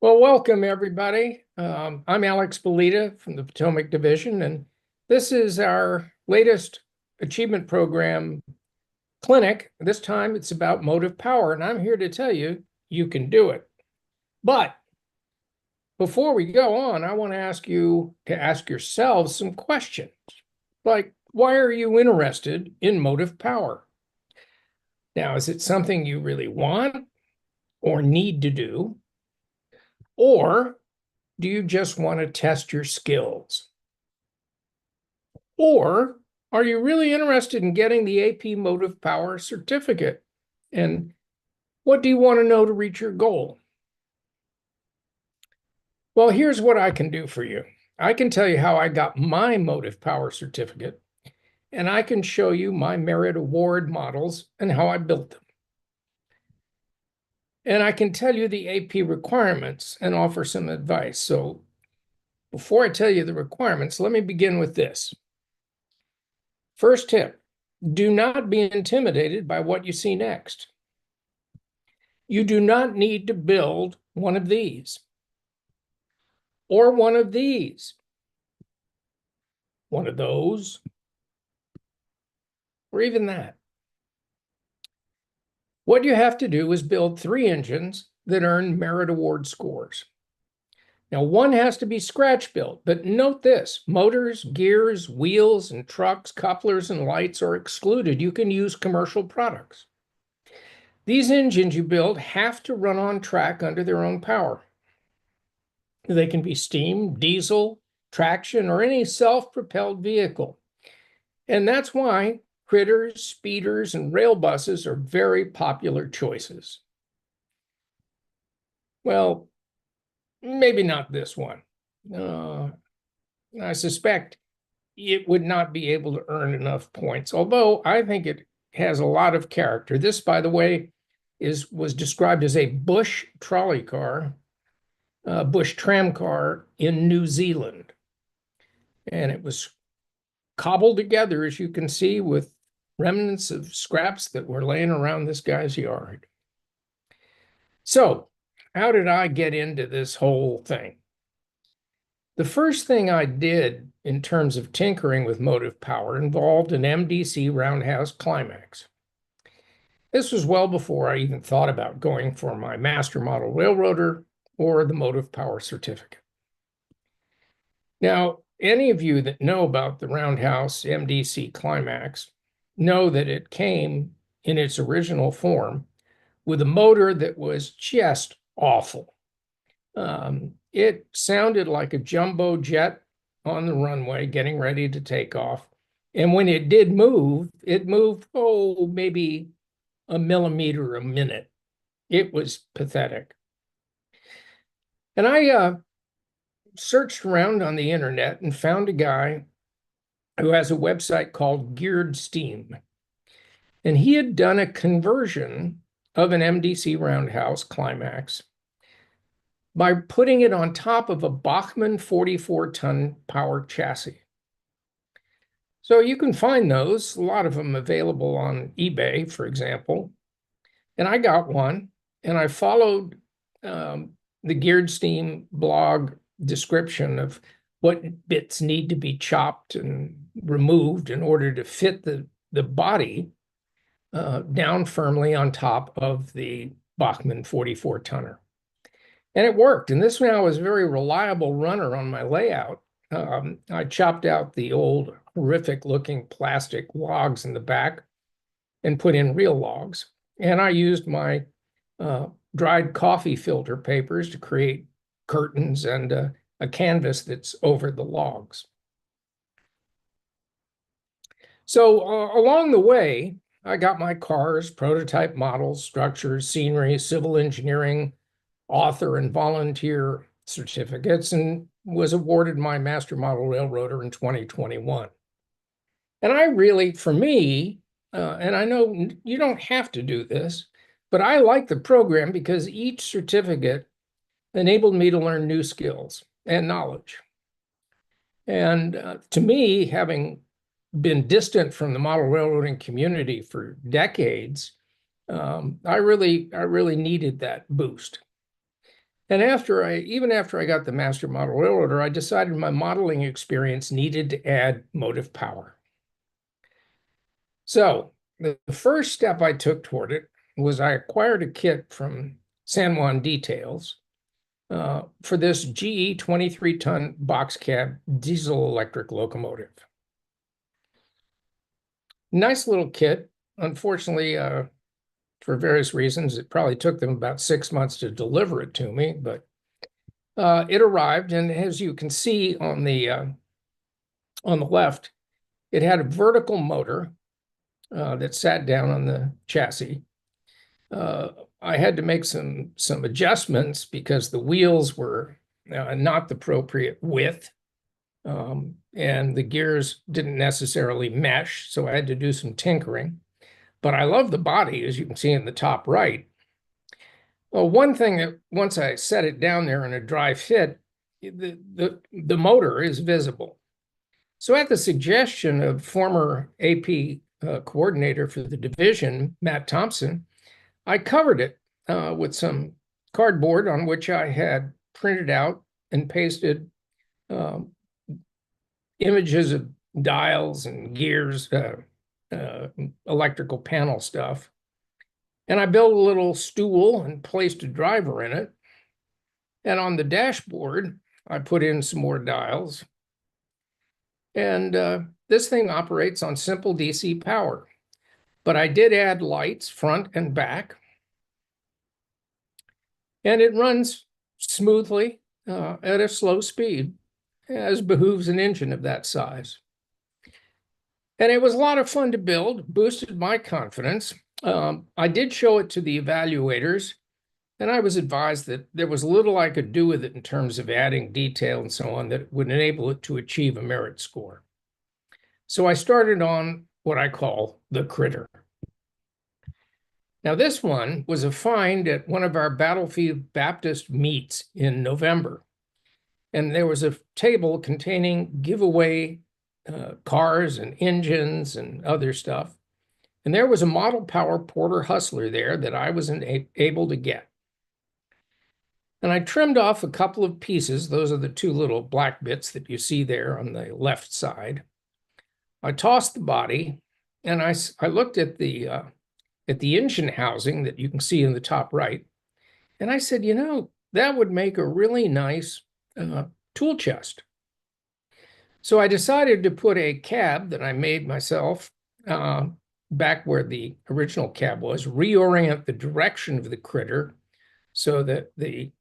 Well, welcome everybody. I'm Alex Belida from the Potomac Division, and this is our latest achievement program clinic. This time it's about motive power, and I'm here to tell you, you can do it. But before we go on, I want to ask you to ask yourselves some questions. Like, why are you interested in motive power? Now, is it something you really want or need to do? Or do you just want to test your skills? Or are you really interested in getting the AP Motive Power certificate? And what do you want to know to reach your goal? Well, here's what I can do for you. I can tell you how I got my Motive Power certificate, and I can show you my merit award models and how I built them. And I can tell you the AP requirements and offer some advice. So before I tell you the requirements, let me begin with this. First tip, do not be intimidated by what you see next. You do not need to build one of these or one of these, one of those, or even that. What you have to do is build 3 engines that earn merit award scores. Now, one has to be scratch built, but note this, motors, gears, wheels, and trucks, couplers, and lights are excluded. You can use commercial products. These engines you build have to run on track under their own power. They can be steam, diesel, traction, or any self-propelled vehicle. And that's why critters, speeders, and rail buses are very popular choices. Well, maybe not this one. I suspect it would not be able to earn enough points, although I think it has a lot of character. This, by the way, was described as a bush trolley car, bush tram car in New Zealand. And it was cobbled together, as you can see, with remnants of scraps that were laying around this guy's yard. So, how did I get into this whole thing? The first thing I did in terms of tinkering with motive power involved an MDC roundhouse climax. This was well before I even thought about going for my master model railroader or the motive power certificate. Now, any of you that know about the roundhouse MDC climax know that it came in its original form with a motor that was just awful. It sounded like a jumbo jet on the runway getting ready to take off. And when it did move, it moved, maybe a millimeter a minute. It was pathetic. And I searched around on the internet and found a guy who has a website called Geared Steam. And he had done a conversion of an MDC roundhouse climax by putting it on top of a Bachmann 44-ton power chassis. So you can find those, a lot of them available on eBay, for example. And I got one, and I followed the Geared Steam blog description of what bits need to be chopped and removed in order to fit the body down firmly on top of the Bachmann 44-tonner. And it worked. And this now is a very reliable runner on my layout. I chopped out the old horrific looking plastic logs in the back and put in real logs. And I used my dried coffee filter papers to create curtains and a canvas that's over the logs. So along the way, I got my cars, prototype models, structures, scenery, civil engineering, author and volunteer certificates, and was awarded my master model railroader in 2021. And I really, for me, and I know you don't have to do this, but I like the program because each certificate enabled me to learn new skills and knowledge. And to me, having been distant from the model railroading community for decades, I really needed that boost. And even after I got the master model railroader, I decided my modeling experience needed to add motive power. So the first step I took toward it was I acquired a kit from San Juan Details for this GE 23-ton box cab diesel electric locomotive. Nice little kit. Unfortunately, for various reasons, it probably took them about 6 months to deliver it to me, but it arrived, and as you can see on the left, it had a vertical motor that sat down on the chassis. I had to make some adjustments because the wheels were not the appropriate width, and the gears didn't necessarily mesh, so I had to do some tinkering. But I love the body, as you can see in the top right. Well, one thing that once I set it down there in a dry fit, the motor is visible. So at the suggestion of former AP coordinator for the division, Matt Thompson, I covered it with some cardboard on which I had printed out and pasted images of dials and gears, electrical panel stuff. And I built a little stool and placed a driver in it. And on the dashboard, I put in some more dials. And this thing operates on simple DC power. But I did add lights front and back. And it runs smoothly at a slow speed, as behooves an engine of that size. And it was a lot of fun to build, boosted my confidence. I did show it to the evaluators, and I was advised that there was little I could do with it in terms of adding detail and so on that would enable it to achieve a merit score. So I started on what I call the critter. Now, this one was a find at one of our Battlefield Baptist meets in November. And there was a table containing giveaway cars and engines and other stuff. And there was a model power Porter Hustler there that I wasn't able to get. And I trimmed off a couple of pieces. Those are the two little black bits that you see there on the left side. I tossed the body, and I looked at the engine housing that you can see in the top right. And I said, that would make a really nice tool chest. So I decided to put a cab that I made myself back where the original cab was, reorient the direction of the critter so that the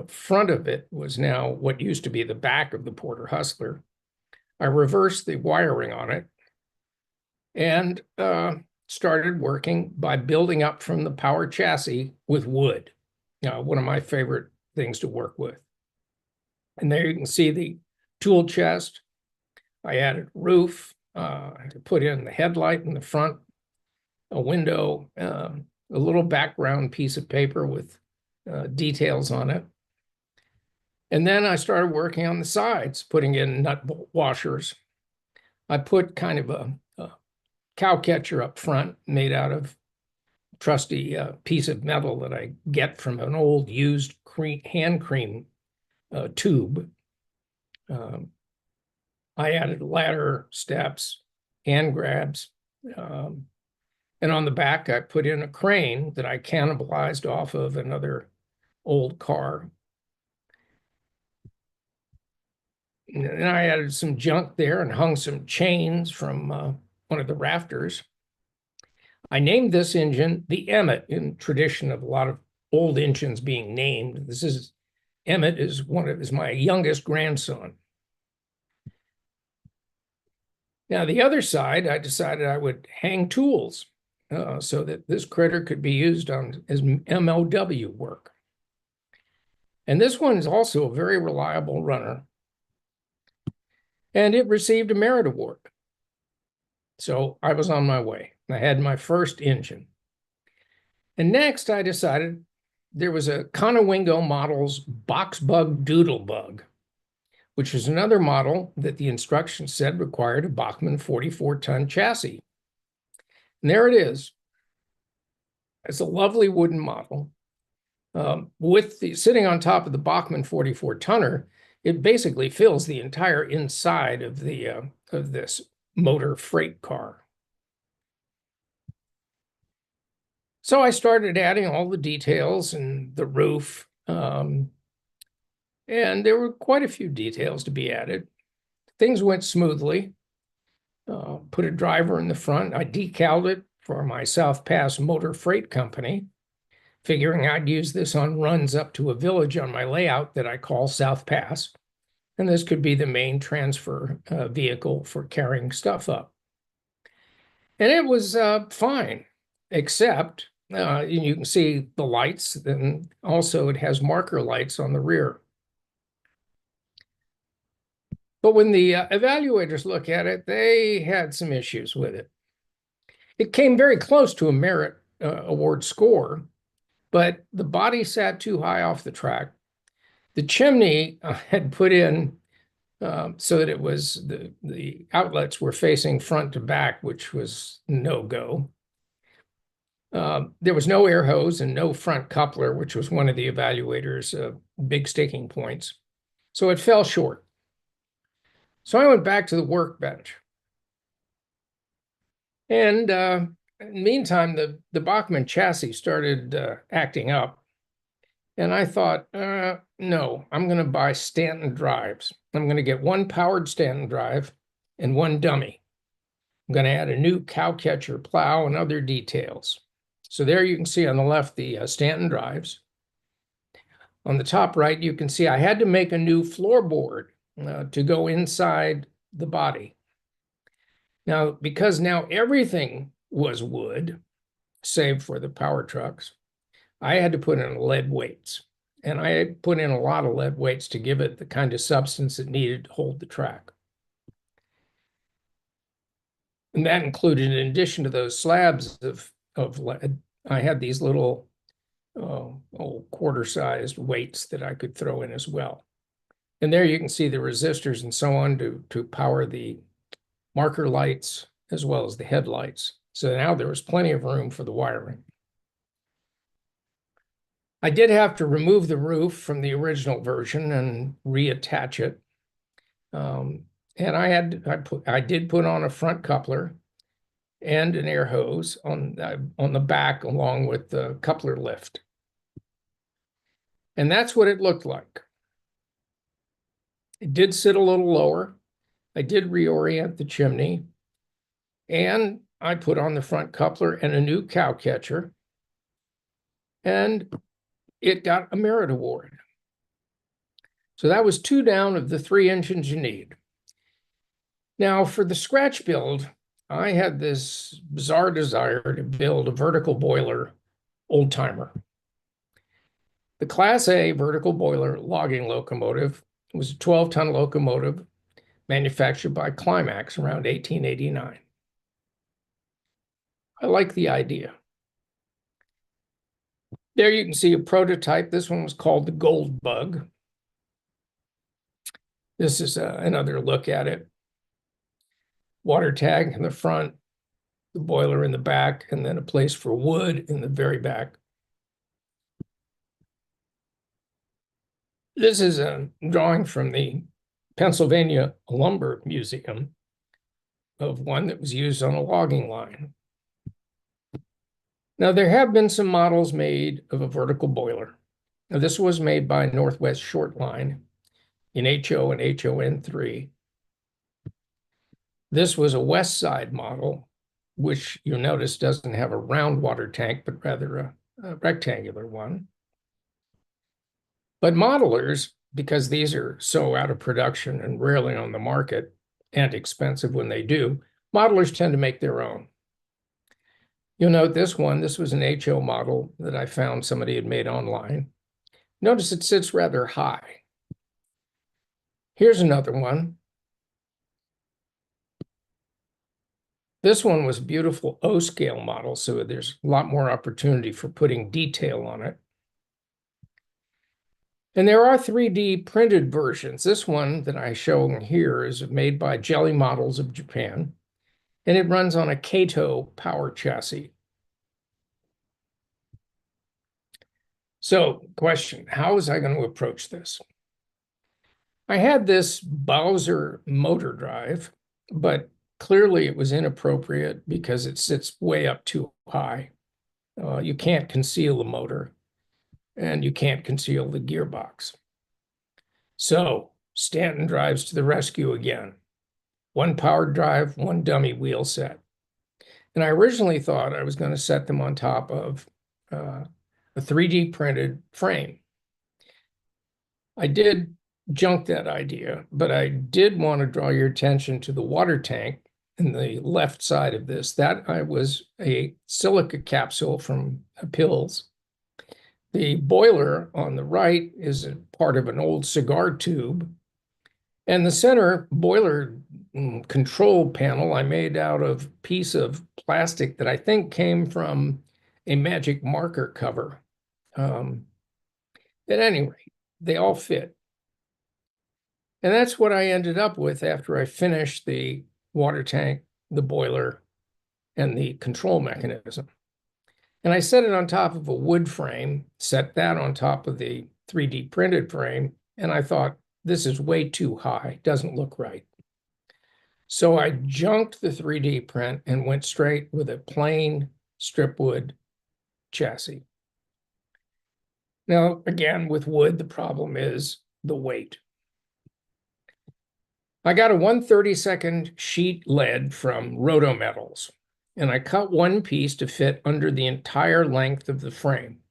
front of it was now what used to be the back of the Porter Hustler. I reversed the wiring on it and started working by building up from the power chassis with wood. One of my favorite things to work with. And there you can see the tool chest. I added roof, to put in the headlight in the front, a window, a little background piece of paper with details on it. And then I started working on the sides, putting in nut bolt washers. I put kind of a cow catcher up front made out of trusty piece of metal that I get from an old used hand cream tube. I added ladder steps, hand grabs, and on the back I put in a crane that I cannibalized off of another old car. And I added some junk there and hung some chains from one of the rafters. I named this engine the Emmett in tradition of a lot of old engines being named. Emmett is my youngest grandson. Now, the other side, I decided I would hang tools so that this critter could be used as MLW work. And this one is also a very reliable runner. And it received a merit award. So I was on my way. I had my first engine. And next I decided there was a Conowingo Models Box Bug Doodle Bug, which was another model that the instructions said required a Bachmann 44-ton chassis. And there it is. It's a lovely wooden model. Sitting on top of the Bachmann 44 tonner, it basically fills the entire inside of this motor freight car. So I started adding all the details and the roof, and there were quite a few details to be added. Things went smoothly. Put a driver in the front. I decaled it for my South Pass Motor Freight Company, figuring I'd use this on runs up to a village on my layout that I call South Pass. And this could be the main transfer vehicle for carrying stuff up. And it was fine, except you can see the lights, and also it has marker lights on the rear. But when the evaluators look at it, they had some issues with it. It came very close to a merit award score, but the body sat too high off the track. The chimney had put in so that it was the outlets were facing front to back, which was no-go. There was no air hose and no front coupler, which was one of the evaluators' big sticking points. So it fell short. So I went back to the workbench. And in the meantime, the Bachmann chassis started acting up. And I thought, no, I'm going to buy Stanton drives. I'm going to get one powered Stanton drive and one dummy. I'm going to add a new cow catcher plow and other details. So there you can see on the left the Stanton drives. On the top right, you can see I had to make a new floorboard to go inside the body. Now, because now everything was wood, save for the power trucks, I had to put in lead weights. And I put in a lot of lead weights to give it the kind of substance it needed to hold the track. And that included, in addition to those slabs of lead, I had these little quarter-sized weights that I could throw in as well. And there you can see the resistors and so on to power the marker lights as well as the headlights. So now there was plenty of room for the wiring. I did have to remove the roof from the original version and reattach it. And I did put on a front coupler and an air hose on the back along with the coupler lift. And that's what it looked like. It did sit a little lower. I did reorient the chimney, and I put on the front coupler and a new cow catcher, and it got a merit award. So that was 2 down of the 3 engines you need. Now for the scratch build, I had this bizarre desire to build a vertical boiler old timer. The Class A vertical boiler logging locomotive was a 12-ton locomotive manufactured by Climax around 1889. I like the idea. There you can see a prototype. This one was called the Gold Bug. This is another look at it. Water tank in the front, the boiler in the back, and then a place for wood in the very back. This is a drawing from the Pennsylvania Lumber Museum of one that was used on a logging line. Now, there have been some models made of a vertical boiler. Now, this was made by Northwest Short Line in HO and HON3. This was a West Side model, which you'll notice doesn't have a round water tank, but rather a rectangular one. But modelers, because these are so out of production and rarely on the market and expensive when they do, modelers tend to make their own. You'll note this one. This was an HO model that I found somebody had made online. Notice it sits rather high. Here's another one. This one was a beautiful O-scale model, so there's a lot more opportunity for putting detail on it. And there are 3D printed versions. This one that I show here is made by Jelly Models of Japan, and it runs on a Kato power chassis. So, question, how was I going to approach this? I had this Bowser motor drive, but clearly it was inappropriate because it sits way up too high. You can't conceal the motor and you can't conceal the gearbox. So Stanton drives to the rescue again. One powered drive, one dummy wheel set. And I originally thought I was going to set them on top of a 3D printed frame. I did junk that idea, but I did want to draw your attention to the water tank in the left side of this. That was a silica capsule from Pills. The boiler on the right is a part of an old cigar tube. And the center boiler control panel I made out of a piece of plastic that I think came from a magic marker cover. At any rate, they all fit. And that's what I ended up with after I finished the water tank, the boiler, and the control mechanism. And I set it on top of a wood frame, set that on top of the 3D printed frame, and I thought, this is way too high, doesn't look right. So I junked the 3D print and went straight with a plain strip wood chassis. Now, again, with wood, the problem is the weight. I got a 1/32 sheet lead from Rotometals, and I cut one piece to fit under the entire length of the frame.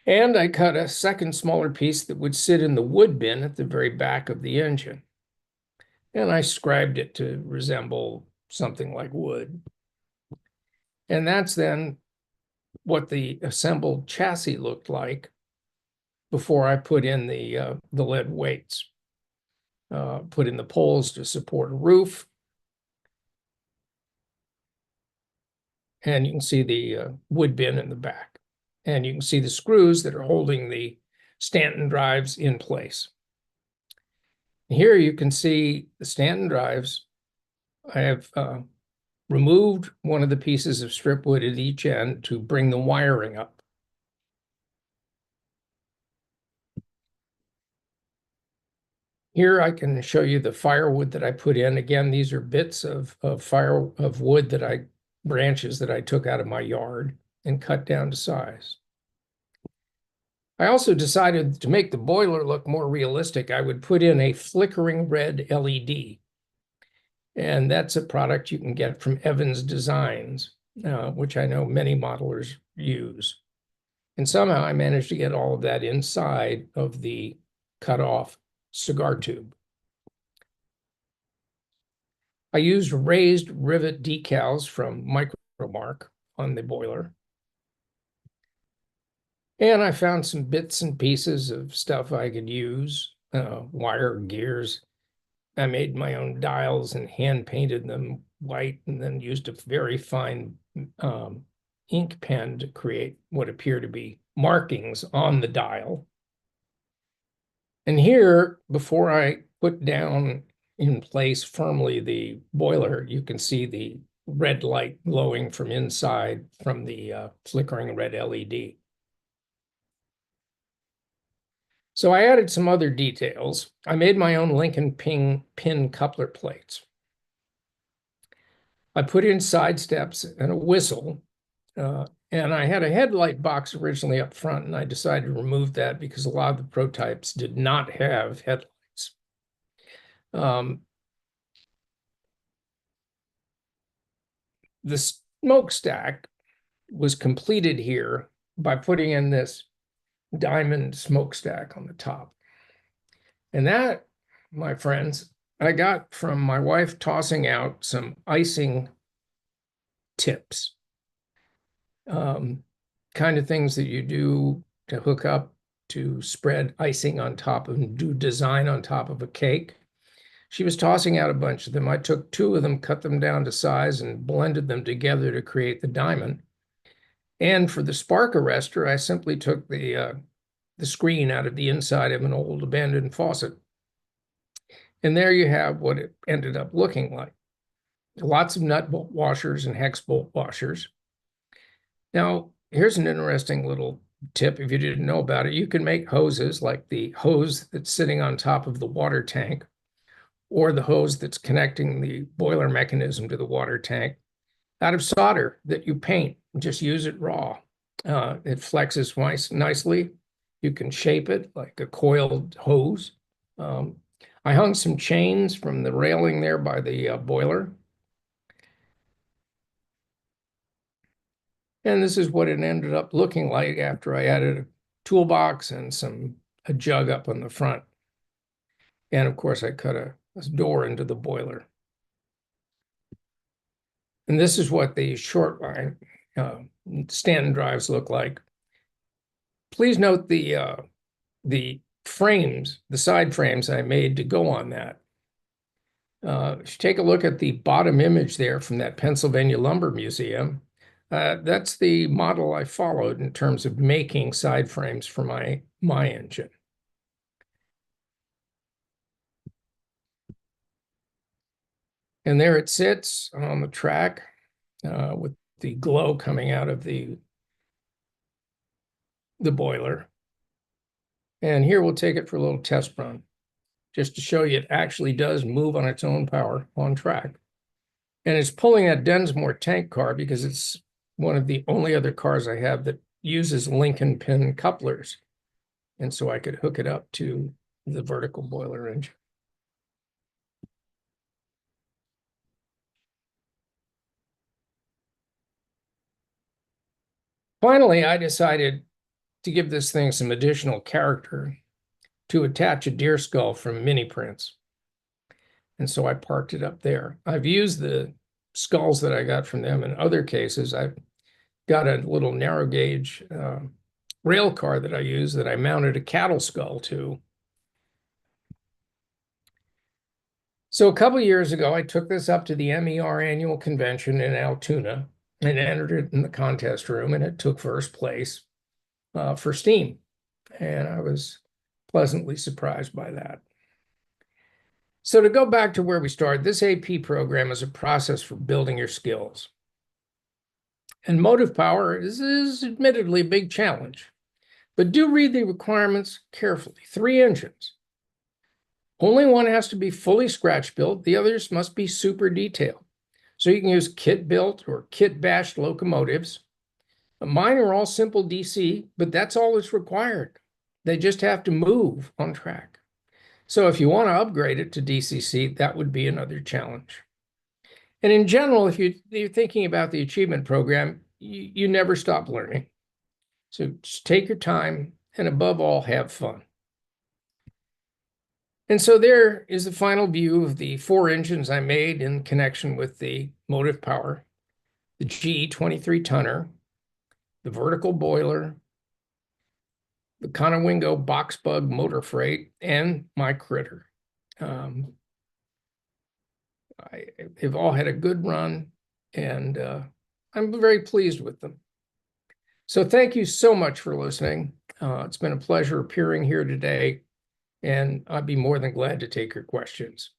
And I cut a second smaller piece that would sit in the wood bin at the very back of the engine. And I scribed it to resemble something like wood. And that's then what the assembled chassis looked like before I put in the lead weights. Put in the poles to support a roof. And you can see the wood bin in the back. And you can see the screws that are holding the Stanton drives in place. Here you can see the Stanton drives. I have removed one of the pieces of strip wood at each end to bring the wiring up. Here I can show you the firewood that I put in. Again, these are bits of wood that branches that I took out of my yard and cut down to size. I also decided to make the boiler look more realistic, I would put in a flickering red LED. And that's a product you can get from Evans Designs, which I know many modelers use. And somehow I managed to get all of that inside of the cut off cigar tube. I used raised rivet decals from Micromark on the boiler. And I found some bits and pieces of stuff I could use, wire, gears. I made my own dials and hand painted them white and then used a very fine ink pen to create what appear to be markings on the dial. And here, before I put down in place firmly the boiler, you can see the red light glowing from inside from the flickering red LED. So I added some other details. I made my own Lincoln pin coupler plates. I put in side steps and a whistle, and I had a headlight box originally up front, and I decided to remove that because a lot of the prototypes did not have headlights. The smokestack was completed here by putting in this diamond smokestack on the top. And that, my friends, I got from my wife tossing out some icing tips. Kind of things that you do to hook up to spread icing on top of and do design on top of a cake. She was tossing out a bunch of them. I took two of them, cut them down to size, and blended them together to create the diamond. And for the spark arrestor, I simply took the screen out of the inside of an old abandoned faucet. And there you have what it ended up looking like. Lots of nut bolt washers and hex bolt washers. Now, here's an interesting little tip, if you didn't know about it, you can make hoses like the hose that's sitting on top of the water tank or the hose that's connecting the boiler mechanism to the water tank out of solder that you paint. Just use it raw. It flexes nicely. You can shape it like a coiled hose. I hung some chains from the railing there by the boiler. And this is what it ended up looking like after I added a toolbox and a jug up on the front. And of course, I cut a door into the boiler. And this is what the short line stand drives look like. Please note the frames, the side frames I made to go on that. If you take a look at the bottom image there from that Pennsylvania Lumber Museum, that's the model I followed in terms of making side frames for my engine. And there it sits on the track with the glow coming out of the boiler. And here we'll take it for a little test run, just to show you it actually does move on its own power on track. And it's pulling that Densmore tank car because it's one of the only other cars I have that uses Lincoln pin couplers. And so I could hook it up to the vertical boiler engine. Finally, I decided to give this thing some additional character to attach a deer skull from mini prints. And so I parked it up there. I've used the skulls that I got from them in other cases. I've got a little narrow gauge rail car that I use that I mounted a cattle skull to. So a couple of years ago, I took this up to the MER annual convention in Altoona and entered it in the contest room, and it took first place for steam. And I was pleasantly surprised by that. So to go back to where we started, this AP program is a process for building your skills. And motive power is admittedly a big challenge, but do read the requirements carefully. 3 engines. Only one has to be fully scratch built. The others must be super detailed. So you can use kit built or kit bashed locomotives. Mine are all simple DC, but that's all that's required. They just have to move on track. So if you want to upgrade it to DCC, that would be another challenge. And in general, if you're thinking about the achievement program, you never stop learning. So just take your time and above all, have fun. And so there is the final view of the 4 engines I made in connection with the motive power, the GE 23 tonner, the vertical boiler, the Conowingo box bug motor freight, and my critter. They've all had a good run, and I'm very pleased with them. So thank you so much for listening. It's been a pleasure appearing here today, and I'd be more than glad to take your questions.